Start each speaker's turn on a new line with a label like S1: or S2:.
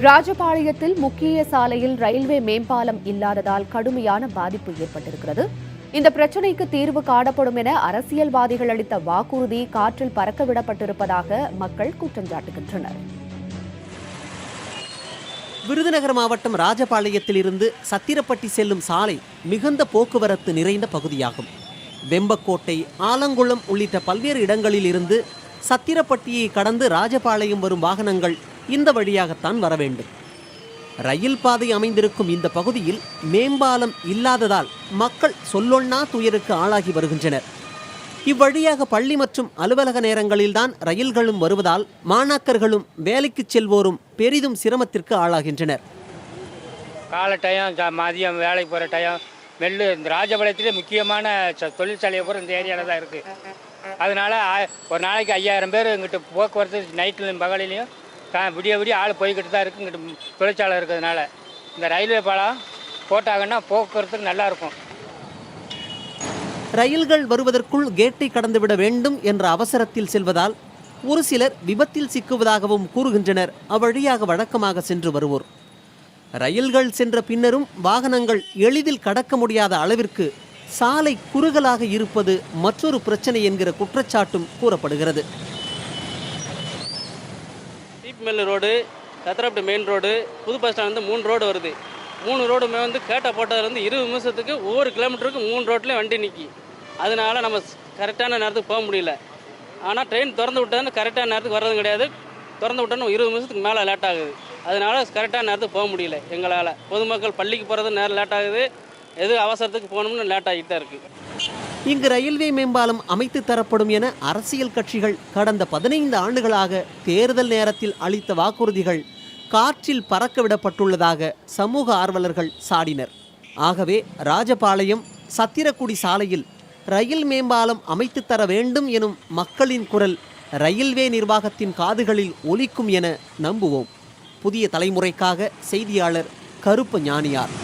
S1: ராஜபாளையத்தில் முக்கிய சாலையில் ரயில்வே மேம்பாலம் இல்லாததால் கடுமையான பாதிப்பு ஏற்பட்டிருக்கிறது. இந்த பிரச்சினைக்கு தீர்வு காணப்படும் என அரசியல்வாதிகள் அளித்த வாக்குறுதி காற்றில் பறக்கவிடப்பட்டிருப்பதாக மக்கள் குற்றம் சாட்டுகின்றனர்.
S2: விருதுநகர் மாவட்டம் ராஜபாளையத்தில் இருந்து சத்திரப்பட்டி செல்லும் சாலை மிகுந்த போக்குவரத்து நிறைந்த பகுதியாகும். வெம்பக்கோட்டை, ஆலங்குளம் உள்ளிட்ட பல்வேறு இடங்களில் இருந்து சத்திரப்பட்டியை கடந்து ராஜபாளையம் வரும் வாகனங்கள் இந்த வழியாகத்தான் வர வேண்டும். ரயில் பாதை அமைந்திருக்கும் இந்த பகுதியில் மேம்பாலம் இல்லாததால் மக்கள் சொல்லொண்ணா துயருக்கு ஆளாகி வருகின்றனர். இவ்வழியாக பள்ளி மற்றும் அலுவலக நேரங்களில்தான் ரயில்களும் வருவதால் மாணாக்கர்களும் வேலைக்கு செல்வோரும் பெரிதும் சிரமத்திற்கு ஆளாகின்றனர்.
S3: காலை டயம், மதியம் வேலைக்கு போகிற டயம், இந்த ராஜபாளையத்திலே முக்கியமான தொழிற்சாலையை பூரா இந்த ஏரியாவில் தான் இருக்குது. அதனால் ஒரு நாளைக்கு 5000 பேர் இங்கிட்ட போக்குவரத்து நைட்லையும் பகலிலையும் விடிய விடிய ஆள் போய்கிட்டு தான் இருக்குது. இங்கிட்ட தொழிற்சாலை இருக்கிறதுனால இந்த ரயில்வே பாலம் போட்டாங்கன்னா போக்குவரத்துக்கு நல்லாயிருக்கும்.
S2: ரயில்கள் வருவதற்குள் கேட்டை கடந்துவிட வேண்டும் என்ற அவசரத்தில் செல்வதால் ஒரு சிலர் விபத்தில் சிக்குவதாகவும் கூறுகின்றனர் அவ்வழியாக வழக்கமாக சென்று வருவோர். ரயில்கள் சென்ற பின்னரும் வாகனங்கள் எளிதில் கடக்க முடியாத அளவிற்கு சாலை குறுகலாக இருப்பது மற்றொரு பிரச்சனை என்கிற குற்றச்சாட்டும் கூறப்படுகிறது.
S4: சீப்மெல் ரோடு, சத்திரப்பட்டி மெயின் ரோடு, புது பஸ் ஸ்டாண்ட் வந்து 3 ரோடு வருது. 3 ரோடுமே வந்து கேட்டை போட்டதுலேருந்து 20 நிமிஷத்துக்கு ஒவ்வொரு கிலோமீட்டருக்கு 3 ரோட்லேயும் வண்டி நிற்கி. அதனால நம்ம கரெக்டான நேரத்துக்கு போக முடியல. ஆனால் ட்ரெயின் திறந்து விட்டதுன்னு கரெக்டான நேரத்துக்கு வர்றதும் கிடையாது. திறந்து விட்டோன்னு 20 நிமிஷத்துக்கு மேலே லேட் ஆகுது. அதனால கரெக்டான நேரத்துக்கு போக முடியல எங்களால். பொதுமக்கள் பள்ளிக்கு போகிறது நேரம் லேட் ஆகுது, எது அவசரத்துக்கு போகணும்னு லேட் ஆகிட்டு தான் இருக்குது.
S2: இங்கு ரயில்வே மேம்பாலம் அமைத்து தரப்படும் என அரசியல் கட்சிகள் கடந்த 15 ஆண்டுகளாக தேர்தல் நேரத்தில் அளித்த வாக்குறுதிகள் காற்றில் பறக்க விடப்பட்டுள்ளதாக சமூக ஆர்வலர்கள் சாடினர். ஆகவே ராஜபாளையம் சத்திரக்குடி சாலையில் ரயில் மேம்பாலம் அமைத்து தர வேண்டும் எனும் மக்களின் குரல் ரயில்வே நிர்வாகத்தின் காதுகளில் ஒலிக்கும் என நம்புவோம். புதிய தலைமுறைக்காக செய்தியாளர் கருப்பு ஞானியார்.